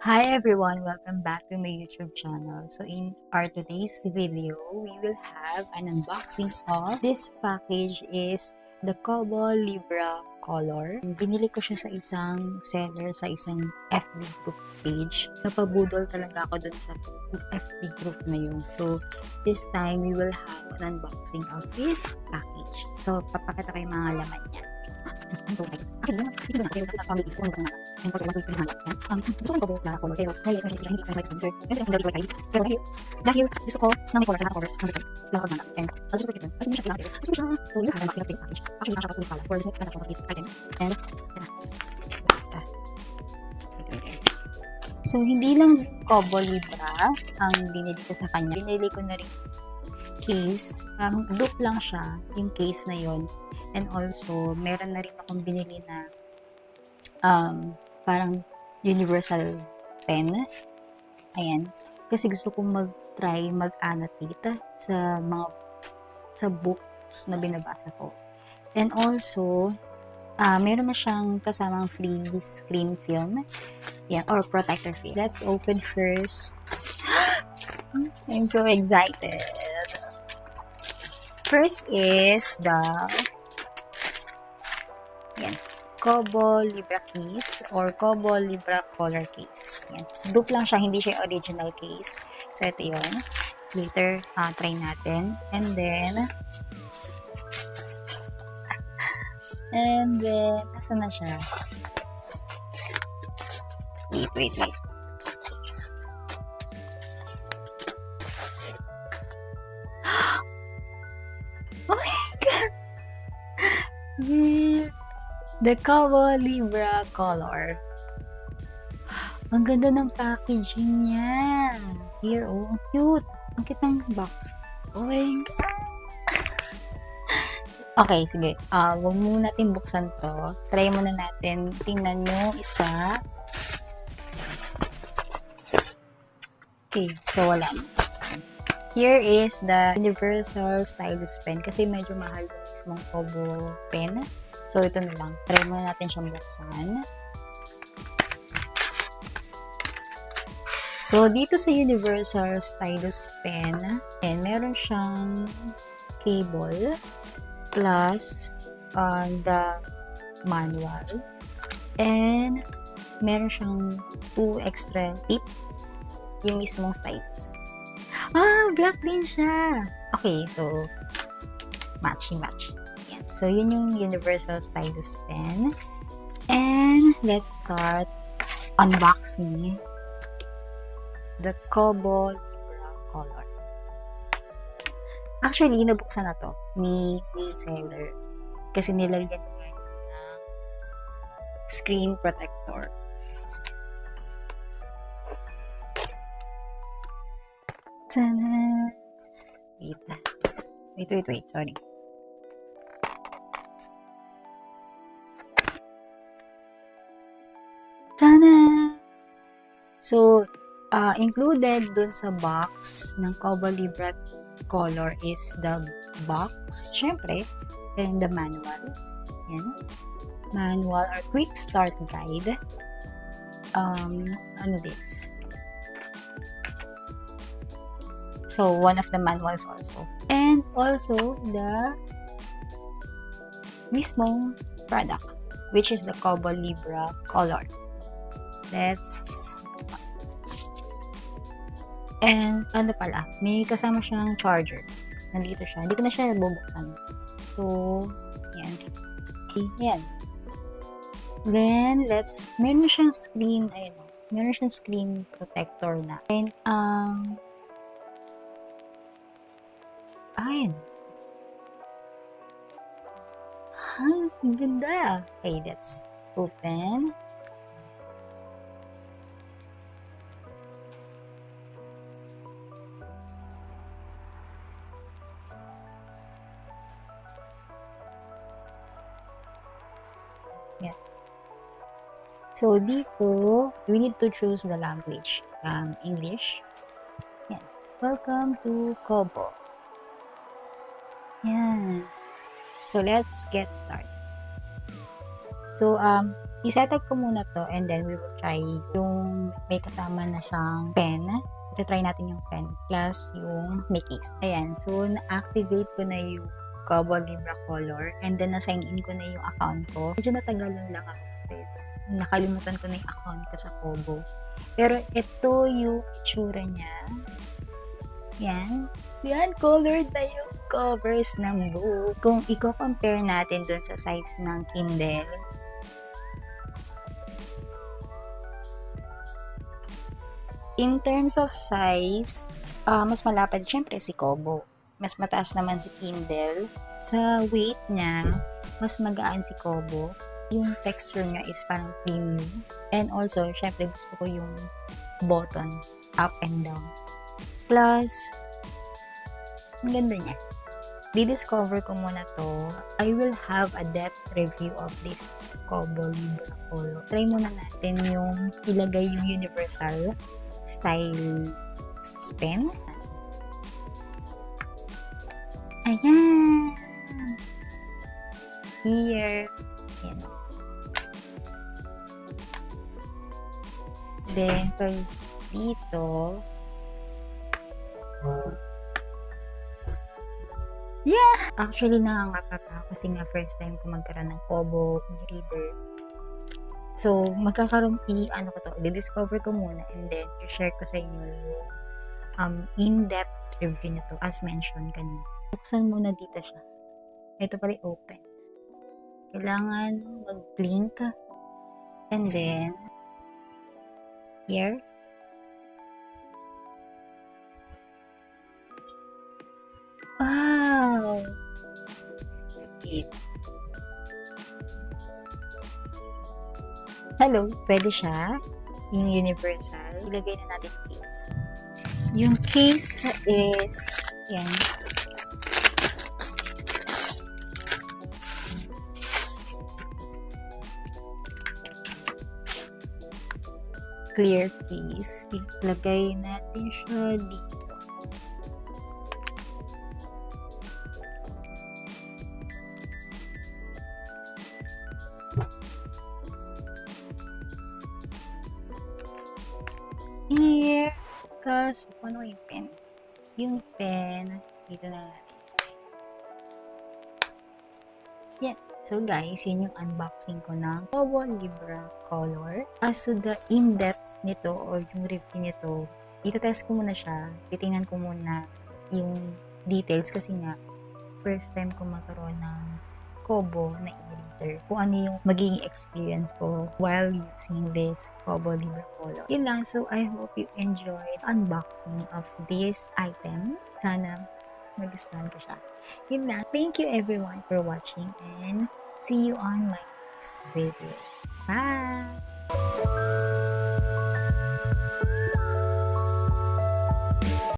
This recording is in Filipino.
Hi everyone, welcome back to my YouTube channel. So in our today's video, we will have an unboxing of this package is the Kobo Libra Color. Binili ko siya sa isang seller sa isang FB group page. Napabudol talaga ako dun sa FB group na yun. So this time, we will have an unboxing of this package. So papakita ko yung mga laman niya. So, actually, hindi ko na family ko na and also one week and gusto ko na color pero may isang hindi ko sa sir kasi hindi ko kayo pero dahil gusto ko na may color sa colors ng lakad na and I'll just put it in I think siya lang so you have a maximum face package actually nasa ko pala for this transaction of this item and so hindi lang Kobo Libra ang binili ko sa kanya, binili ko na rin case, dupe lang siya yung case na yon. And also, meron na rin akong binili na parang universal pen. Ayan. Kasi gusto kong mag-try mag-annotate sa books na binabasa ko. And also, meron na siyang kasamang free screen film. Ayan, or protector film. Let's open first. I'm so excited. First is the Kobo Libra case or Kobo Libra color case. Yan. Dupe lang siya, hindi siya original case. So, ito yun. Later, try natin. And then, nasa na siya? Wait. Oh my God! The Kobo Libra Color. Ang ganda ng packaging niya. Here, oh. Cute. Ang cute ng box. Oh my God. Okay, sige. Huwag muna natin buksan to. Try muna natin. Tingnan nyo isa. Okay, so wala. Here is the Universal Stylus Pen. Kasi medyo mahal yung mismong Kobo pen. So, ito na lang. Try muna natin siyang buksan. So, dito sa Universal Stylus Pen, meron siyang cable plus the manual. And meron siyang 2 extra tip yung mismong stylus. Black din siya! Okay, so matchy. So, yun yung Universal Stylus Pen. And, let's start unboxing the Kobo Libra Color. Actually, nabuksan na to ni seller kasi nilagyan niya ng screen protector. Tada! Wait. Sorry. Tada! So, included dun sa box ng Kobo Libra Color is the box, syempre, and the manual. Yan. Manual or quick start guide. Ano this? So, one of the manuals also. And also, the mismong product, which is the Kobo Libra Color. And ano pala, may kasama siyang charger. Nandito siya. Hindi ko na siya bubuksan. So, yan. Okay, yan. Then, meron siyang screen, meron siyang screen protector na. And, ang ganda. Okay, let's open. Yeah. So, dito, we need to choose the language. English. Yan. Welcome to Kobo. Yan. So, let's get started. So, i-setup ko muna to and then we will try yung may kasama na siyang pen. Ito-try natin yung pen plus yung may case. Ayan, so na-activate ko na yung Kobo Libra Color and then na-sign in ko na yung account ko. Medyo natagalan lang ako kasi nakalimutan ko na yung account ko sa Kobo. Pero ito yung itsura niya. Yan. Yan, colored na yung covers ng book. Kung i-compare natin dun sa size ng Kindle, in terms of size, mas malapad syempre si Kobo. Mas mataas naman si Kindle. Sa weight niya, mas magaan si Kobo. Yung texture niya is parang premium. And also, syempre gusto ko yung button, up and down. Plus, ang ganda niya. Didiscover ko muna to. I will have a depth review of this Kobo Libra Color. Try muna natin yung ilagay yung universal style pen. Ayan! Here. Ayan. Then, pag dito, yeah! Actually, nangangapa pa kasi nga first time ko magkaroon ng Kobo e-reader. So, magkakaroon di-discover ko muna and then i-share ko sa inyo yung in-depth review nito as mentioned kanina. Buksan muna dito siya. Ito pala open. Kailangan mag-blink and then here. Wow! Hello, pwede siya. Yung universal. Ilagay na natin yung case. Yung case is, yan. Clear case. Ilagay natin siya dito. Here, kaso ano yung pen? Yung pen, dito na natin. Yan. So guys, yun yung unboxing ko ng Kobo Libra Color. As to the in-depth nito or yung review nito, ito-test ko muna siya. Titingnan ko muna yung details kasi nga first time ko magkaroon ng Kobo na e-reader. Kung ano yung magiging experience ko while using this Kobo Libra Color. Yun lang. So, I hope you enjoyed unboxing of this item. Sana nagustuhan ko siya. Yun lang. Thank you everyone for watching and see you on my next video. Bye!